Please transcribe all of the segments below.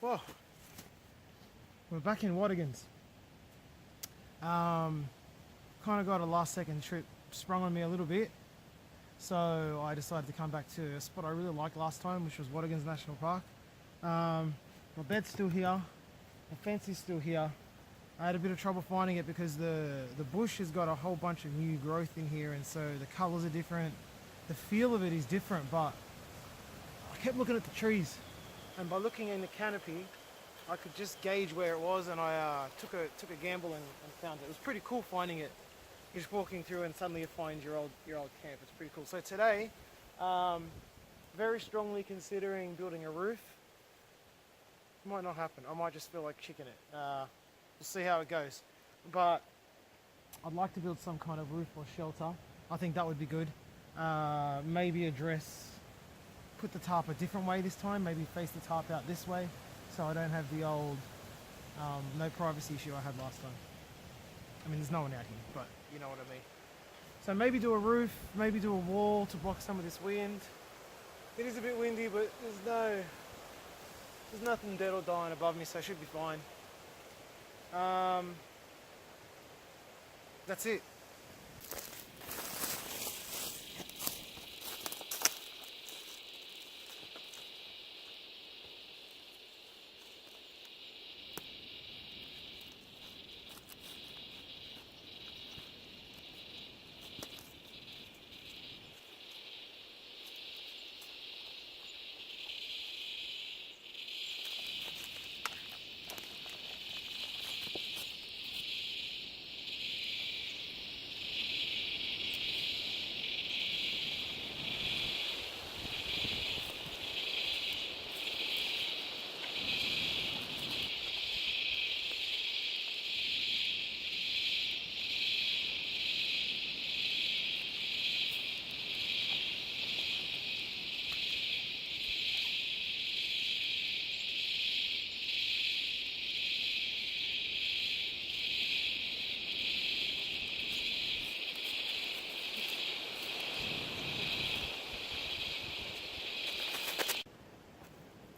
Whoa. We're back in Watagans. Kind of got a last second trip sprung on me a little bit. So I decided to come back to a spot I really liked last time, which was Watagans National Park. My bed's still here. The fence is still here. I had a bit of trouble finding it because the bush has got a whole bunch of new growth in here, and so the colours are different. The feel of it is different, but I kept looking at the trees, and by looking in the canopy I could just gauge where it was, and I took a gamble and found it. It was pretty cool finding it. You're just walking through and suddenly you find your old camp. It's pretty cool. So today, very strongly considering building a roof. Might not happen. I might just feel like chicken it. We'll see how it goes. But I'd like to build some kind of roof or shelter. I think that would be good. Maybe put the tarp a different way this time. Maybe face the tarp out this way, so I don't have the old no privacy issue I had last time. I mean, there's no one out here, but you know what I mean. So maybe do a roof, maybe do a wall to block some of this wind. It is a bit windy, but there's nothing dead or dying above me, so I should be fine. That's it.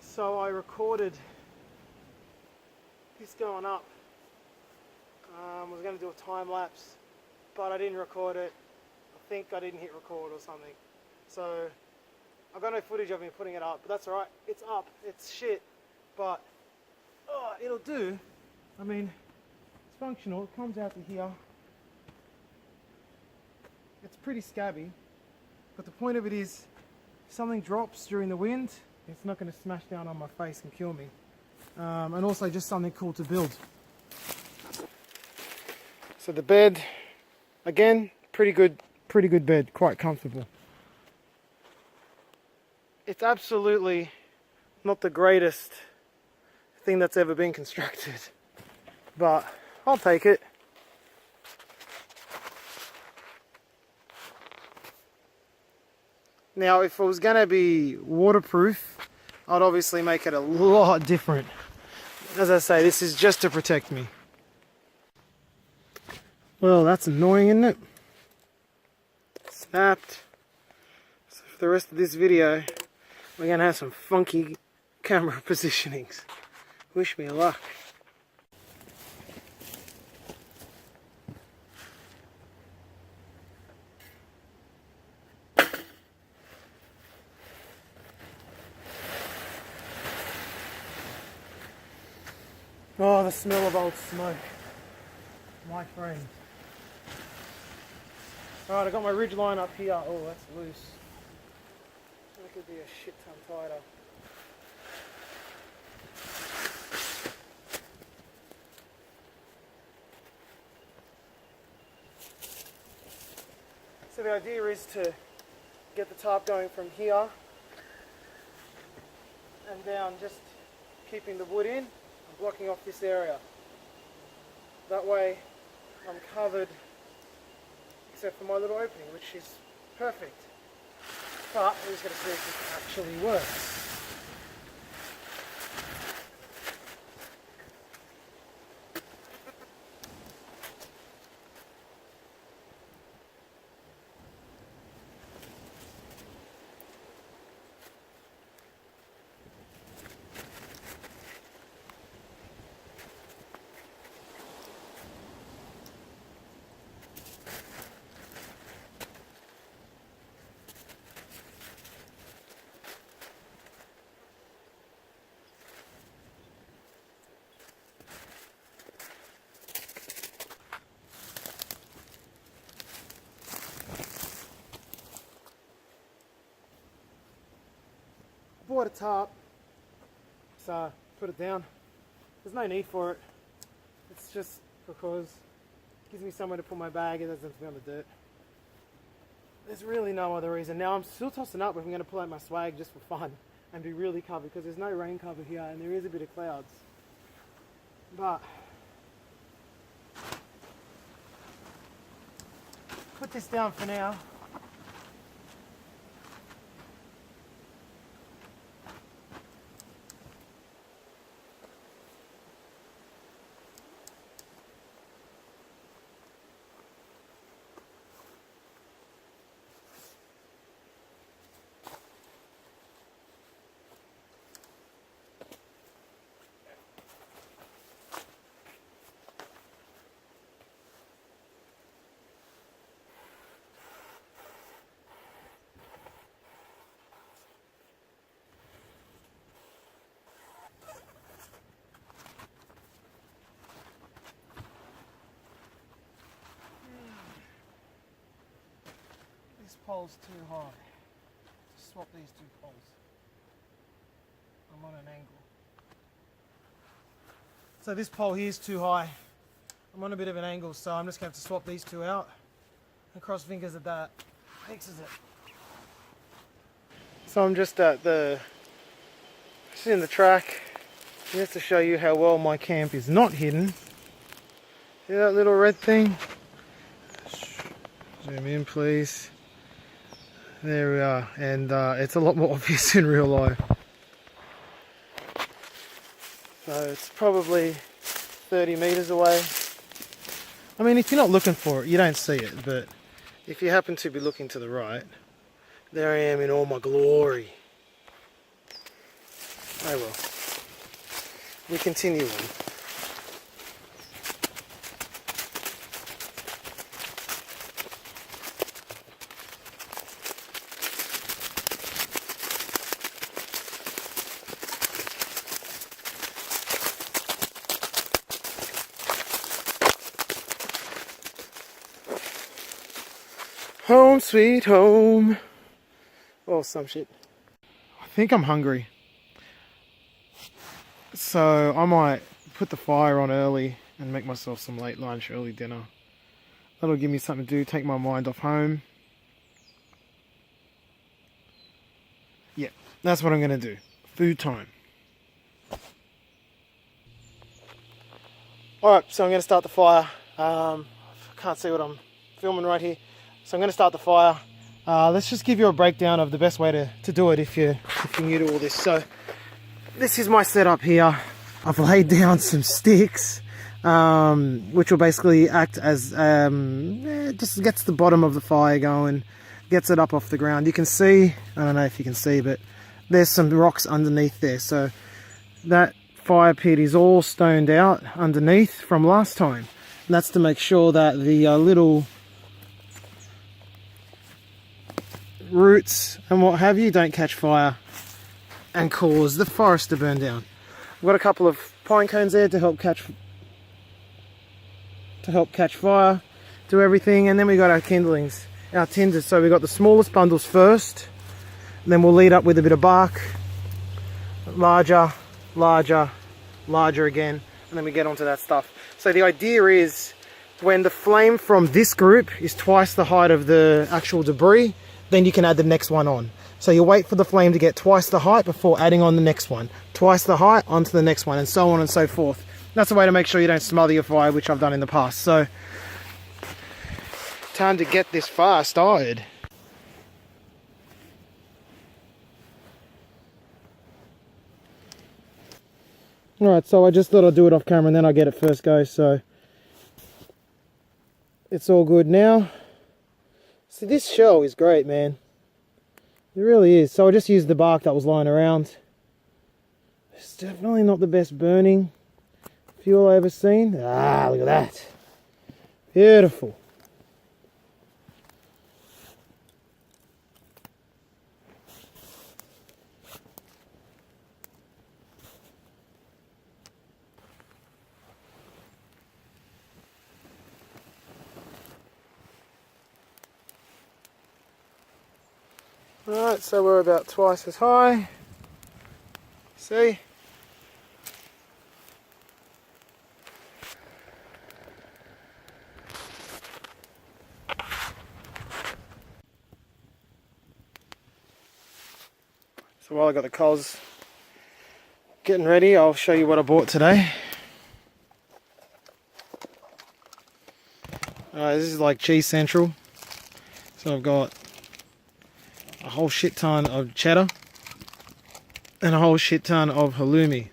So I recorded this going up. I was going to do a time lapse, but I didn't record it. I think I didn't hit record or something. So I've got no footage of me putting it up, but that's alright. It's up. It's shit, but it'll do. I mean, it's functional. It comes out to here. It's pretty scabby, but the point of it is, if something drops during the wind, it's not going to smash down on my face and kill me. And also just something cool to build. So the bed, again, pretty good bed, quite comfortable. It's absolutely not the greatest thing that's ever been constructed, but I'll take it. Now, if it was going to be waterproof, I'd obviously make it a lot different. As I say, this is just to protect me. Well, that's annoying, isn't it? Snapped. So for the rest of this video, we're going to have some funky camera positionings. Wish me luck. Oh, the smell of old smoke. My friend. Alright, I got my ridge line up here. Oh, that's loose. That could be a shit ton tighter. So the idea is to get the tarp going from here and down, just keeping the wood in, blocking off this area. That way I'm covered except for my little opening, which is perfect. But we're just going to see if this actually works. bought a tarp, so put it down. There's no need for it. It's just because it gives me somewhere to put my bag. It doesn't have to be on the dirt. There's really no other reason. Now I'm still tossing up if I'm going to pull out my swag just for fun and be really covered, because there's no rain cover here and there is a bit of clouds. But put this down for now. This pole's too high. Just swap these two poles. I'm on an angle. So this pole here is too high. I'm on a bit of an angle, so I'm just going to have to swap these two out and cross fingers that fixes it. So I'm just in the track, just to show you how well my camp is not hidden. See that little red thing? Zoom in, please. There we are, and it's a lot more obvious in real life. So it's probably 30 meters away. I mean, if you're not looking for it, you don't see it, but if you happen to be looking to the right, there I am in all my glory. Oh well. We continue on. Home sweet home. Or some shit. I think I'm hungry. So I might put the fire on early and make myself some late lunch, early dinner. That'll give me something to do, take my mind off home. Yeah, that's what I'm going to do. Food time. Alright, so I'm going to start the fire. I can't see what I'm filming right here. So I'm going to start the fire. Let's just give you a breakdown of the best way to do it if you're new to all this. So this is my setup here. I've laid down some sticks, which will basically act as, just gets the bottom of the fire going, gets it up off the ground. You can see, I don't know if you can see, but there's some rocks underneath there. So that fire pit is all stoned out underneath from last time. And that's to make sure that the little roots and what have you don't catch fire and cause the forest to burn down. I've got a couple of pine cones there to help catch fire, do everything, and then we got our kindlings, our tinders. So we got the smallest bundles first, and then we'll lead up with a bit of bark, larger, larger, larger again, and then we get onto that stuff. So the idea is when the flame from this group is twice the height of the actual debris, then you can add the next one on. So you wait for the flame to get twice the height before adding on the next one. Twice the height onto the next one, and so on and so forth. That's a way to make sure you don't smother your fire, which I've done in the past. So, time to get this fire started. Alright, so I just thought I'd do it off camera and then I'll get it first go, so it's all good now. So this shell is great, man. It really is. So I just used the bark that was lying around. It's definitely not the best burning fuel I've ever seen. Ah, look at that. Beautiful. Alright, so we're about twice as high. See? So while I got the cows getting ready, I'll show you what I bought today. This is like cheese central. So I've got a whole shit ton of cheddar and a whole shit ton of halloumi.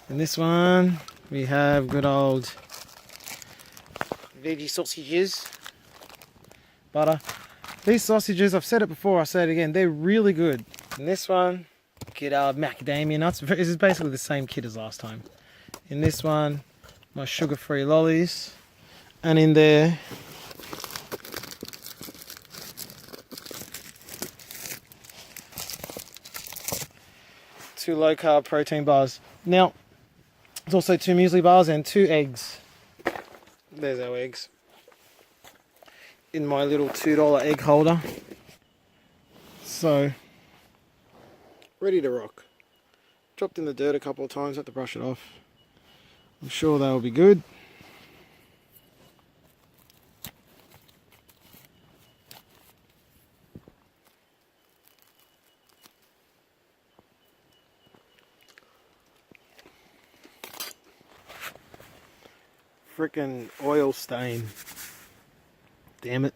In this one we have good old veggie sausages, butter. These sausages, I've said it before, I'll say it again, they're really good. In this one, get our macadamia nuts. This is basically the same kit as last time. In this one, my sugar-free lollies. And in there, two low-carb protein bars. Now, there's also 2 muesli bars and 2 eggs. There's our eggs. In my little $2 egg holder. So, ready to rock. Dropped in the dirt a couple of times, had to brush it off. I'm sure they'll be good. Frickin' oil stain. Damn it.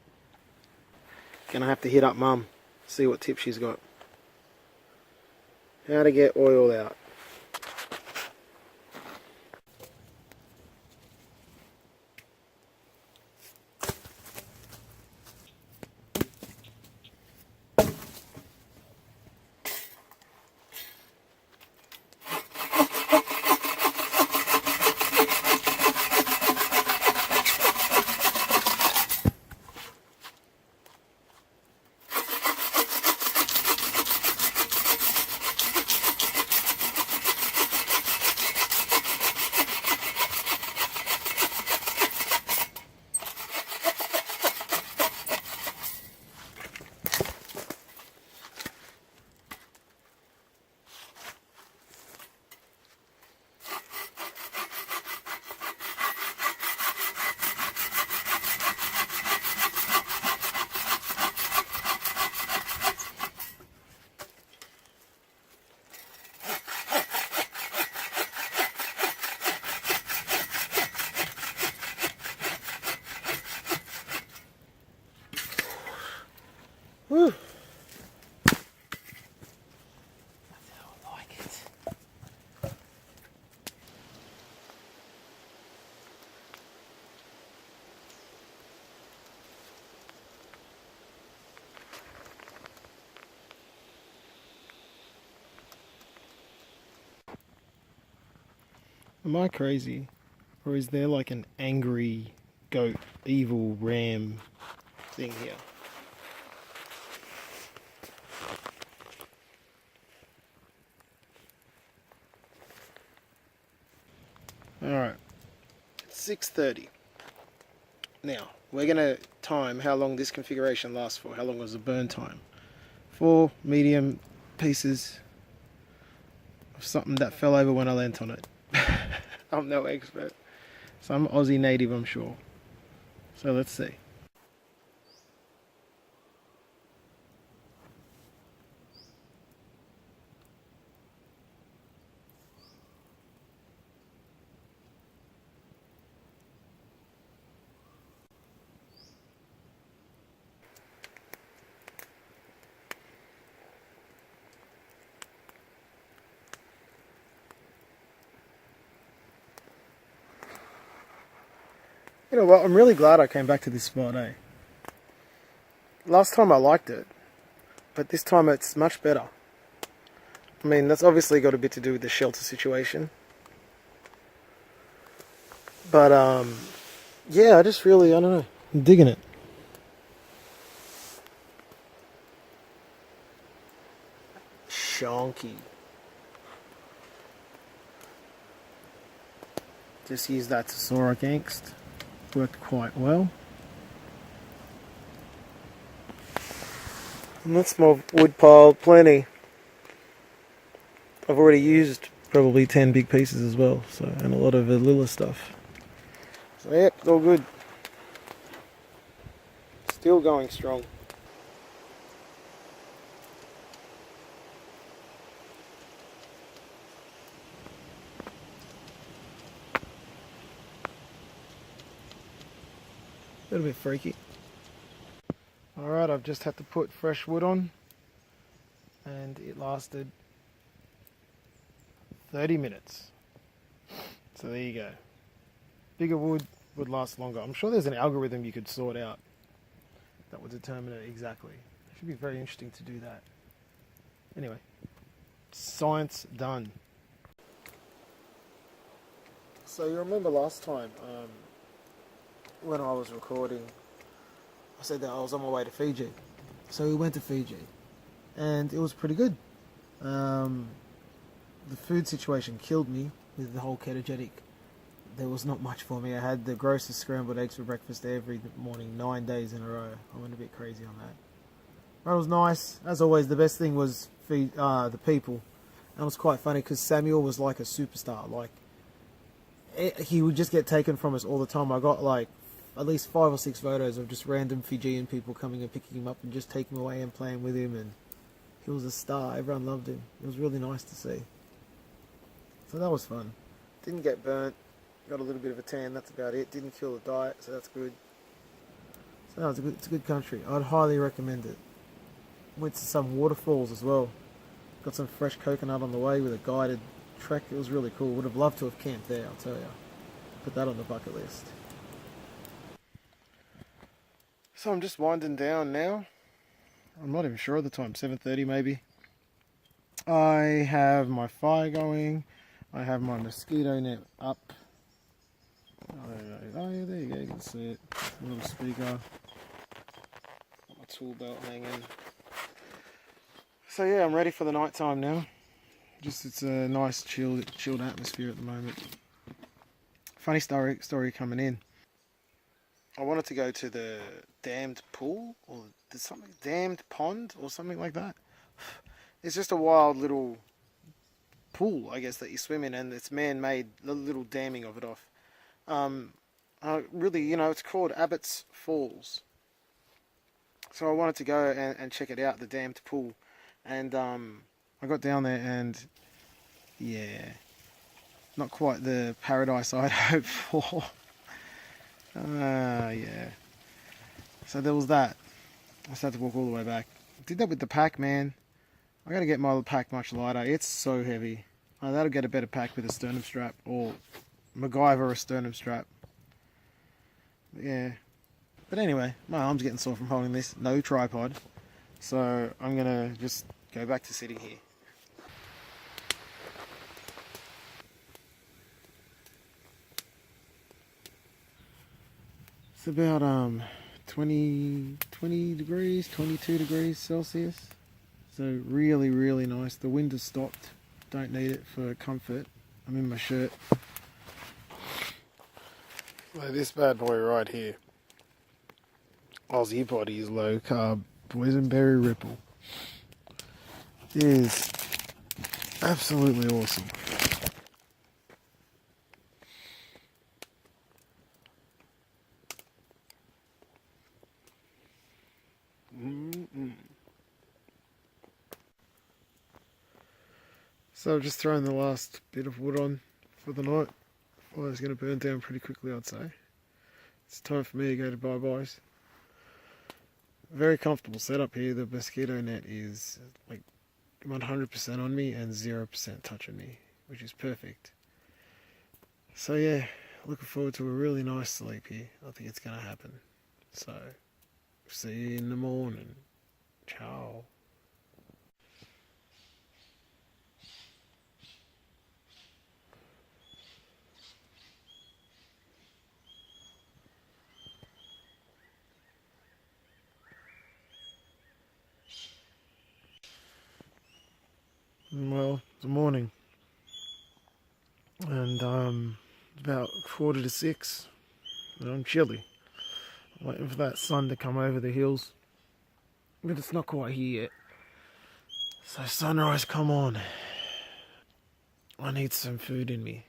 Gonna have to hit up Mum, see what tip she's got. How to get oil out. Whew. That's how I like it. Am I crazy? Or is there like an angry goat, evil ram thing here? Alright, it's 6:30. Now, we're going to time how long this configuration lasts for. How long was the burn time? 4 medium pieces of something that fell over when I leant on it. I'm no expert. Some Aussie native, I'm sure. So let's see. You know what, I'm really glad I came back to this spot, eh? Last time I liked it, but this time it's much better. I mean, that's obviously got a bit to do with the shelter situation. But, yeah, I just really, I don't know, I'm digging it. Shonky. Just use that to saw against. Worked quite well. And that's my wood pile, plenty. I've already used probably 10 big pieces as well, so, and a lot of the Lilla stuff. So yeah, it's all good. Still going strong. A little bit freaky. Alright, I've just had to put fresh wood on, and it lasted 30 minutes. So there you go. Bigger wood would last longer. I'm sure there's an algorithm you could sort out that would determine it exactly. It should be very interesting to do that. Anyway, science done. So you remember last time when I was recording, I said that I was on my way to Fiji. So we went to Fiji, and it was pretty good. The food situation killed me with the whole ketogenic. There was not much for me. I had the grossest scrambled eggs for breakfast every morning, 9 days in a row. I went a bit crazy on that. But it was nice. As always, the best thing was the people. And it was quite funny because Samuel was like a superstar. Like, he would just get taken from us all the time. I got like at least 5 or 6 photos of just random Fijian people coming and picking him up and just taking him away and playing with him. And he was a star. Everyone loved him. It was really nice to see. So that was fun. Didn't get burnt. Got a little bit of a tan, that's about it. Didn't kill the diet, so that's good. So no, it's a good country. I'd highly recommend it. Went to some waterfalls as well. Got some fresh coconut on the way with a guided trek. It was really cool. Would have loved to have camped there, I'll tell you. Put that on the bucket list. So I'm just winding down now. I'm not even sure of the time, 7:30 maybe. I have my fire going. I have my mosquito net up. Oh yeah, there you go, you can see it. A little speaker. Got my tool belt hanging. So yeah, I'm ready for the night time now. It's a nice chilled atmosphere at the moment. Funny story coming in. I wanted to go to the dammed pool, or there's something, dammed pond or something like that. It's just a wild little pool, I guess, that you swim in, and it's man-made, little damming of it off. Really, it's called Abbott's Falls. So I wanted to go and check it out, the dammed pool. And I got down there and, yeah, not quite the paradise I'd hoped for. Yeah. So there was that. I just had to walk all the way back. Did that with the pack, man. I gotta get my pack much lighter. It's so heavy. That'll get a better pack with a sternum strap, or MacGyver a sternum strap. Yeah. But anyway, my arm's getting sore from holding this. No tripod. So I'm gonna just go back to sitting here. It's about 20 degrees, 22 degrees Celsius. So really, really nice. The wind has stopped. Don't need it for comfort. I'm in my shirt. So this bad boy right here. Aussie Bodies Low Carb Boysenberry Ripple. It is absolutely awesome. So I've just thrown the last bit of wood on for the night. Fire's going to burn down pretty quickly, I'd say. It's time for me to go to bye-byes. Very comfortable setup here. The mosquito net is like 100% on me and 0% touching me, which is perfect. So yeah, looking forward to a really nice sleep here. I think it's going to happen. So, see you in the morning. Ciao. Well, it's morning, and about 5:45, and I'm chilly. I'm waiting for that sun to come over the hills. but it's not quite here yet. So sunrise, come on. I need some food in me.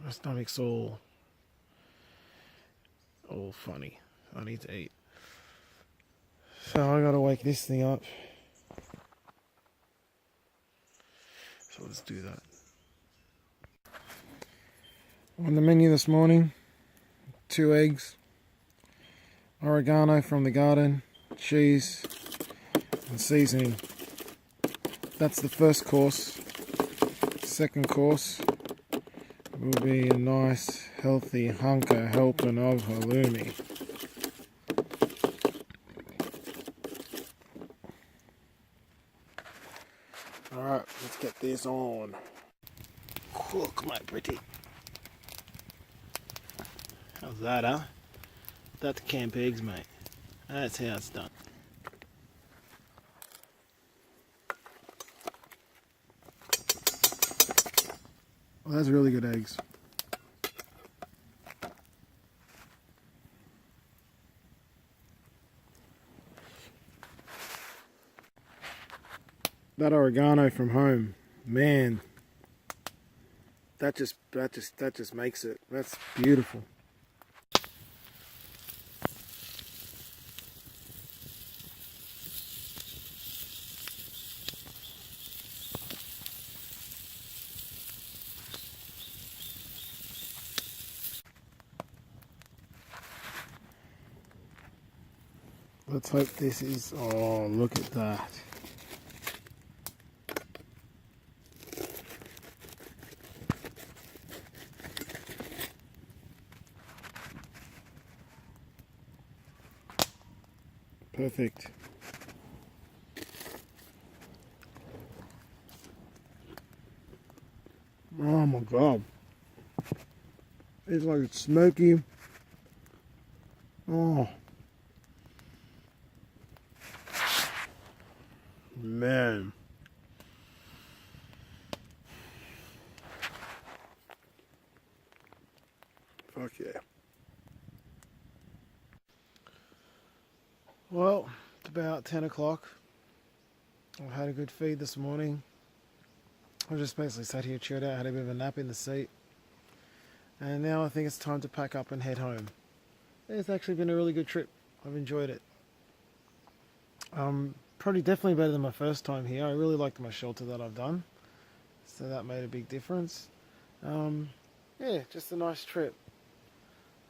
My stomach's all funny. I need to eat. So I gotta wake this thing up. So let's do that. On the menu this morning, 2 eggs, oregano from the garden, cheese, and seasoning. That's the first course. Second course will be a nice, healthy helping of halloumi. Alright, let's get this on. Cook, my pretty. How's that, huh? That's camp eggs, mate. That's how it's done. Well, that's really good eggs. That oregano from home, man. That just makes it. That's beautiful. Let's hope this is, oh, look at that. Perfect. Oh my God. It's like it's smoky. Oh. Man. Fuck yeah. Well, it's about 10 o'clock. I've had a good feed this morning. I just basically sat here, chilled out, had a bit of a nap in the seat. And now I think it's time to pack up and head home. It's actually been a really good trip. I've enjoyed it. Probably definitely better than my first time here. I really liked my shelter that I've done. So that made a big difference. Yeah, just a nice trip.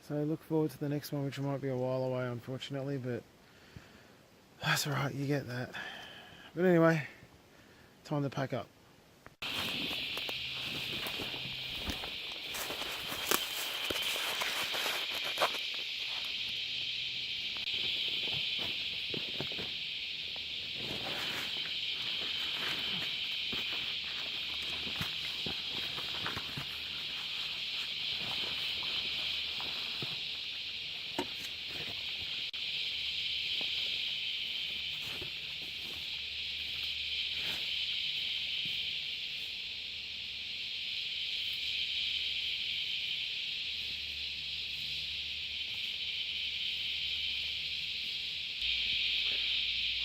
So I look forward to the next one, which might be a while away, unfortunately, but that's alright, you get that. But anyway, time to pack up.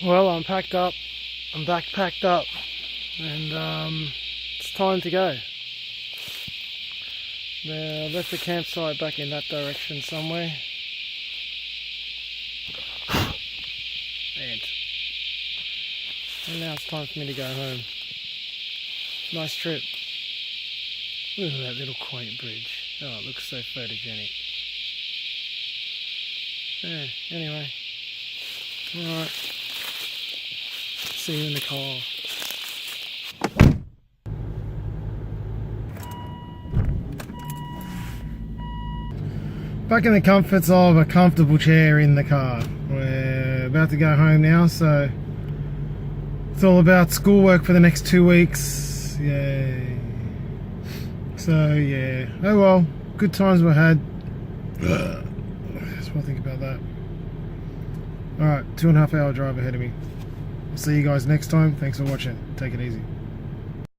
Well, I'm packed up, I'm back packed up, and it's time to go. I left the campsite back in that direction somewhere. And now it's time for me to go home. Nice trip. Look at that little quaint bridge. Oh, it looks so photogenic. Yeah, anyway. Alright. See you in the car. Back in the comforts of a comfortable chair in the car. We're about to go home now, so it's all about schoolwork for the next 2 weeks. Yay. So yeah, oh well, good times were had. Just want to think about that. Alright, 2.5 hour drive ahead of me. See you guys next time. Thanks for watching. Take it easy.